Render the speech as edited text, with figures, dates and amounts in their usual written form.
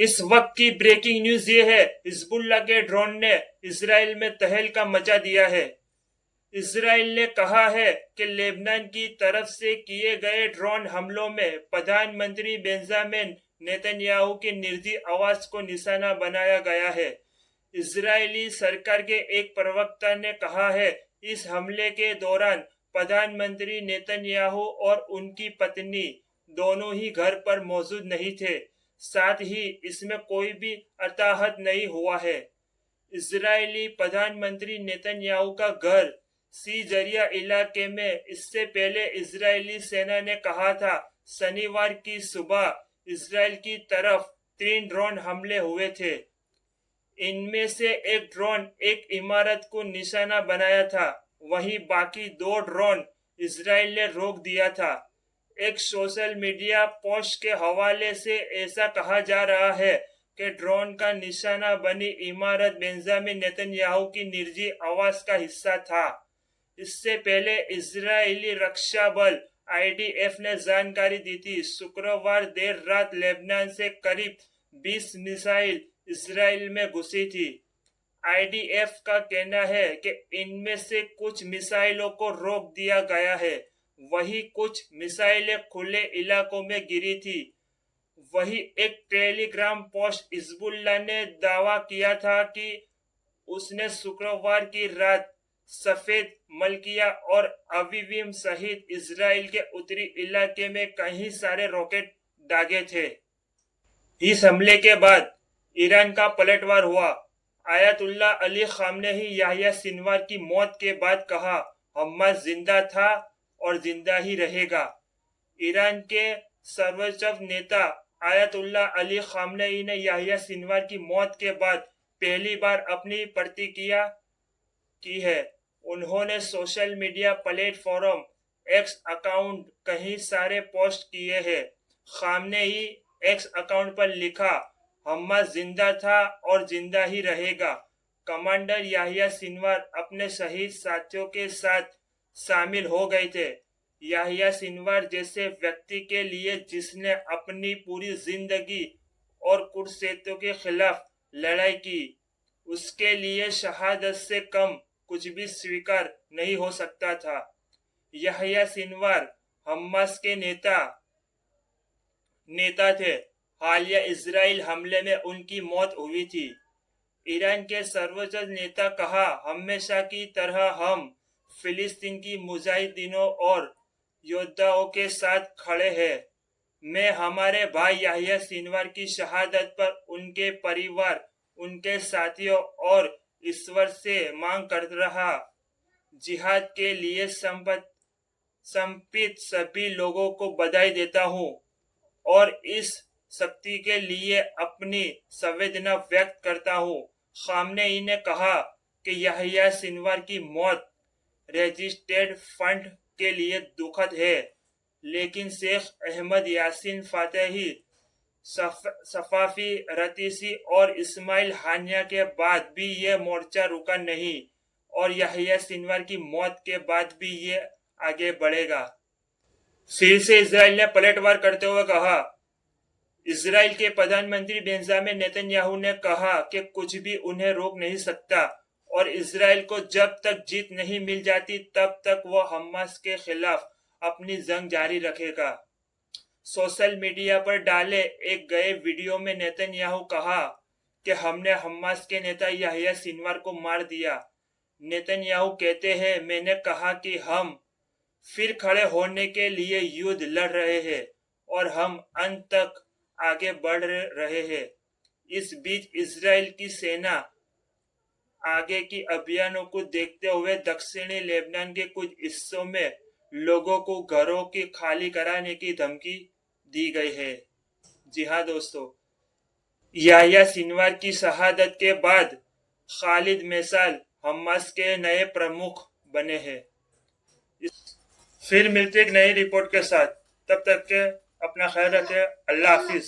इस वक्त की ब्रेकिंग न्यूज ये है, हिजबुल्लाह के ड्रोन ने इसराइल में तहलका मचा दिया है। इसराइल ने कहा है कि लेबनान की तरफ से किए गए ड्रोन हमलों में प्रधानमंत्री बेंजामिन नेतन्याहू की निजी आवास को निशाना बनाया गया है। इजरायली सरकार के एक प्रवक्ता ने कहा है, इस हमले के दौरान प्रधानमंत्री नेतन्याहू और उनकी पत्नी दोनों ही घर पर मौजूद नहीं थे। साथ ही इसमें कोई भी हताहत नहीं हुआ है। इजरायली प्रधानमंत्री नेतन्याहू का घर सीजरिया इलाके में इससे पहले इजरायली सेना ने कहा था, शनिवार की सुबह इजराइल की तरफ 3 ड्रोन हमले हुए थे। इनमें से एक ड्रोन एक इमारत को निशाना बनाया था, वहीं बाकी 2 ड्रोन इजराइल ने रोक दिया था। एक सोशल मीडिया पोस्ट के हवाले से ऐसा कहा जा रहा है कि ड्रोन का निशाना बनी इमारत बेंजामिन नेतन्याहू की निजी आवास का हिस्सा था। इससे पहले इजरायली रक्षा बल IDF ने जानकारी दी थी। शुक्रवार देर रात लेबनान से करीब 20 मिसाइल इजराइल में घुसी थी। IDF का कहना है कि इनमें से कुछ मिसाइलों को रोक दिया गया है, वही कुछ मिसाइलें खुले इलाकों में गिरी थी। वही एक टेलीग्राम पोस्ट हिजबुल्लाह ने दावा किया था कि उसने शुक्रवार की रात सफेद मलकिया और अवीविम सहित इजराइल के उत्तरी इलाके में कई सारे रॉकेट दागे थे। इस हमले के बाद ईरान का पलटवार हुआ। Ayatollah Ali Khamenei Yahya Sinwar की मौत के बाद कहा, हमास जिंदा था और जिंदा ही रहेगा। ईरान के सर्वोच्च नेता आयतुल्ला अली खामनेई ने याह्या सिनवार की मौत के बाद पहली बार अपनी प्रतिक्रिया की है। उन्होंने social media platform x account कई सारे पोस्ट किए हैं। खामनेई एक्स अकाउंट पर लिखा, हमास जिंदा था और जिंदा ही रहेगा। कमांडर याह्या सिनवार अपने शहीद साथियों के साथ शामिल हो गए थे। याह्या सिनवार जैसे व्यक्ति के लिए जिसने अपनी पूरी जिंदगी और कुर्सेतों के खिलाफ लड़ाई की, उसके लिए शहादत से कम कुछ भी स्वीकार नहीं हो सकता था। याह्या सिनवार हमास के नेता थे। हालिया इजराइल हमले में उनकी मौत हुई थी। ईरान के सर्वोच्च नेता कहा, हमेशा की तरह हम फिलिस्तीन की मुजाहिदीनों और योद्धाओं के साथ खड़े हैं। मैं हमारे भाई याह्या सिनवार की शहादत पर उनके परिवार, उनके साथियों और ईश्वर से मांग कर रहा जिहाद के लिए समर्पित सभी लोगों को बधाई देता हूं और इस शक्ति के लिए अपनी संवेदना व्यक्त करता हूं। खामनेई ने कहा कि याह्या सिनवार की मौत रजिस्टर्ड फ्रंट के लिए दुखद है, लेकिन शेख अहमद यासीन फातेही, सफाफी रतीसी और इस्माइल हानिया के बाद भी ये मोर्चा रुका नहीं और याह्या सिनवार की मौत के बाद भी ये आगे बढ़ेगा। फिर से इजराइल ने पलटवार करते हुए कहा, इजराइल के प्रधानमंत्री बेंजामिन नेतन्याहू ने कहा कि कुछ भी उन्हें रोक नहीं सकता और इजराइल को जब तक जीत नहीं मिल जाती तब तक वो हमास के खिलाफ अपनी जंग जारी रखेगा। सोशल मीडिया पर डाले एक गए वीडियो में नेतन्याहू कहा कि हमने हमास के नेता याह्या सिनवार को मार दिया। नेतन्याहू कहते हैं, मैंने कहा कि हम फिर खड़े होने के लिए युद्ध लड़ रहे हैं और हम अंत तक आगे बढ़ रहे हैं। इस बीच इजराइल की सेना आगे की अभियानों को देखते हुए दक्षिणी लेबनान के कुछ हिस्सों में लोगों को घरों की खाली कराने की धमकी दी गई है। जी हाँ दोस्तों, याह्या सिनवार की शहादत के बाद खालिद मेसाल हमास के नए प्रमुख बने हैं। फिर मिलते एक नई रिपोर्ट के साथ, तब तक के अपना ख्याल रखें। अल्लाह हाफिज।